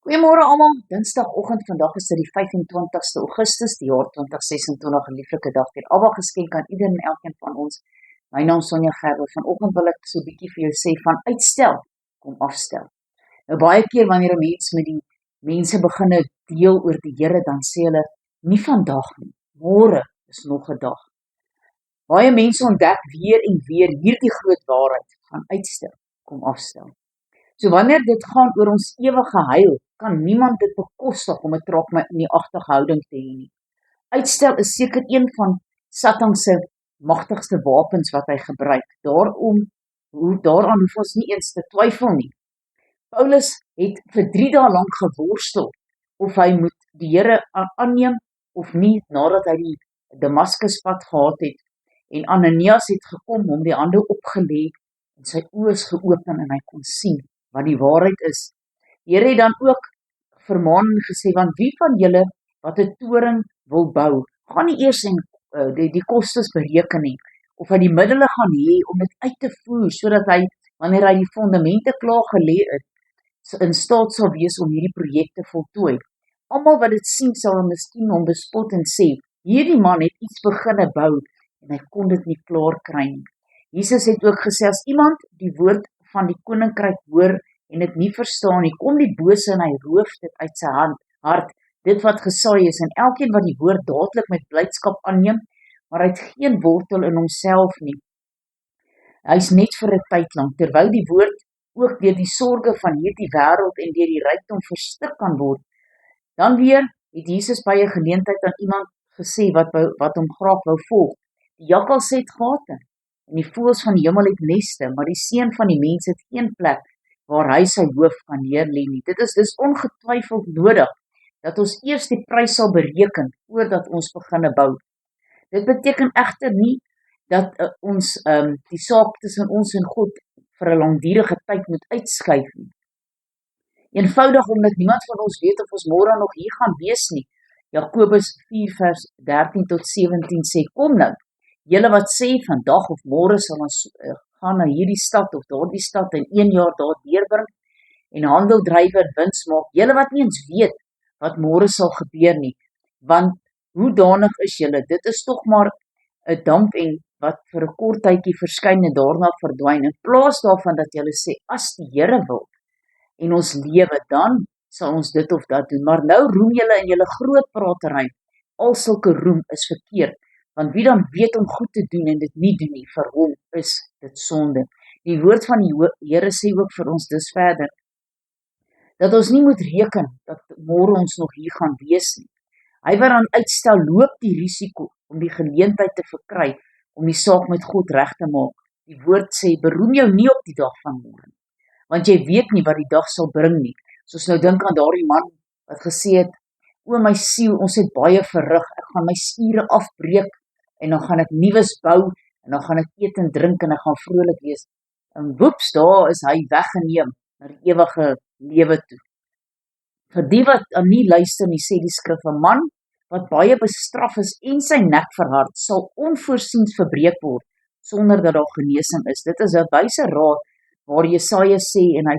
Goeiemôre almal, Dinsdagoggend, vandag is dit die 25ste Augustus, die jaar 2026, 'n lieflike dag deur Abba geskenk aan ieder en elkeen van ons. My naam is Sonja Gerber. Vanoggend wil ek so 'n bietjie vir jou sê van uitstel, kom afstel. Nou baie keer wanneer 'n mens met die mense begin deel oor die Here, dan sê hulle, nie vandag nie, môre is nog 'n dag. Baie mense ontdek weer en weer hierdie groot waarheid van uitstel, kom afstel. So wanneer dit gaan oor ons ewige heil, kan niemand dit bekostig om 'n trapagtige houding te hê nie. Uitstel is seker een van Satan se magtigste wapens wat hy gebruik. Daaraan hoef ons nie eens te twyfel nie. Paulus het vir 3 dae lank geworstel of hy moet die Here aanneem of nie, nadat hy die Damaskuspad gehad het. En Ananias het gekom, hom die hande opgelê en sy oë is geopen en hy kon sien wat die waarheid is. Die Here het dan ook vermaan en gesê, want wie van julle wat 'n toring wil bou, gaan nie eers en die kostes bereken nie, of hy die middele gaan hê om dit uit te voer, sodat hy, wanneer hy die fondamente klaar gelê het, in staat sal wees om hierdie projek te voltooi. Almal wat dit sien sal miskien hom bespot en sê, hierdie man het iets beginne bou en hy kon dit nie klaar kry nie. Jesus het ook gesê, as iemand die woord van die koninkryk hoor en dit nie verstaan nie, kom die bose en hy roof dit uit sy hart, dit wat gesaai is, en elkeen wat die woord dadelik met blydskap aanneem, maar hy het geen wortel in homself nie. Hy is net vir 'n tyd lank, terwyl die woord ook deur die sorge van hierdie wêreld en deur die rykdom verstik kan word. Dan weer het Jesus by 'n geleentheid aan iemand gesê wat hom graag wou volg. Die jakkals het gate en die voëls van die hemel het neste, maar die seun van die mens het geen plek waar hy sy hoof kan neerlê nie. Dit is dus ongetwyfeld nodig dat ons eers die prys sal bereken voordat ons beginne bou. Dit beteken egter nie dat ons die saak tussen ons en God vir 'n langdurige tyd moet uitskuif nie. Eenvoudig omdat niemand van ons weet of ons môre nog hier gaan wees nie. Jakobus 4 vers 13 tot 17 sê, kom nou, julle wat sê vandag of môre sal ons gaan na hierdie stad of daardie stad en 1 jaar daar deurbring en handel drywe en wins maak, julle wat nie eens weet wat môre sal gebeur nie, want hoe danig is julle, dit is tog maar 'n dampeng wat vir 'n kort tydjie verskyn en daarna verdwyn, in plaas daarvan dat julle sê, as die Here wil en ons lewe, dan sal ons dit of dat doen, maar nou roem julle in julle groot pratery, al sulke roem is verkeerd, want wie dan weet om goed te doen en dit nie doen nie, vir hom is dit sonde. Die woord van die Here sê ook vir ons dus verder, dat ons nie moet reken dat môre ons nog hier gaan wees nie. Hy wat dan uitstel, loop die risiko om die geleentheid te verkry, om die saak met God reg te maak. Die woord sê, beroem jou nie op die dag van môre, want jy weet nie wat die dag sal bring nie. Soos nou dink aan daardie man wat gesê het, o my siel, ons het baie verrig, ek gaan my spiere afbreek, en dan gaan ek nuus bou, en dan gaan ek eet en drink, en ek gaan vrolik wees. En woeps, daar is hy weggeneem, na die ewige lewe toe. Vir die wat aan nie luister nie, sê die skrif, 'n man wat baie bestraf is en sy nek verhard, sal onvoorsiens verbreek word, sonder dat daar genesing is. Dit is 'n wyse raad, waar Jesaja sê, en hy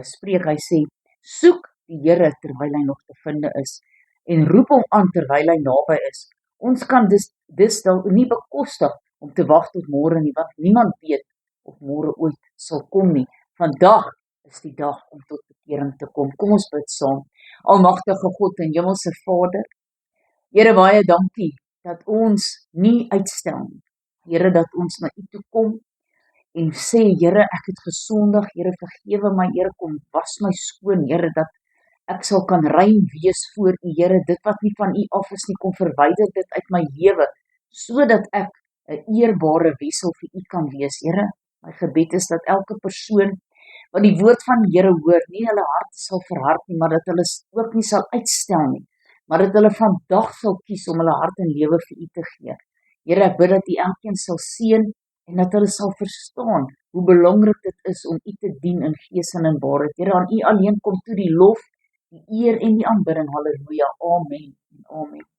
spreek, hy sê, soek die Here terwyl hy nog te vinde is, en roep hom aan terwyl hy naby is. Ons kan dis dan nie bekostig om te wag tot môre nie, want niemand weet of môre ooit sal kom nie. Vandag is die dag om tot bekering te kom. Kom ons bid saam. Almagtige God en Hemelse Vader, Here, baie dankie dat ons nie uitstel nie. Here, dat ons na U toe kom en sê, Here, ek het gesondig, Here, vergewe my, Here, kom was my skoon, Here, dat ek sal kan rein wees voor U, Here, dit wat nie van U af is nie, kom verwyder dit uit my lewe, sodat ek 'n eerbare wessel vir U kan wees, Here. My gebed is dat elke persoon wat die woord van die Here hoor, nie hulle hart sal verhard nie, maar dat hulle ook nie sal uitstel nie, maar dat hulle vandag sal kies om hulle hart en lewe vir U te gee. Here, ek bid dat U elkeen sal seën en dat hulle sal verstaan hoe belangrik dit is om U te dien in gees en in waarheid. Here, aan U alleen kom toe die lof, die eer en die aanbidding. Halleluja. Amen. Amen.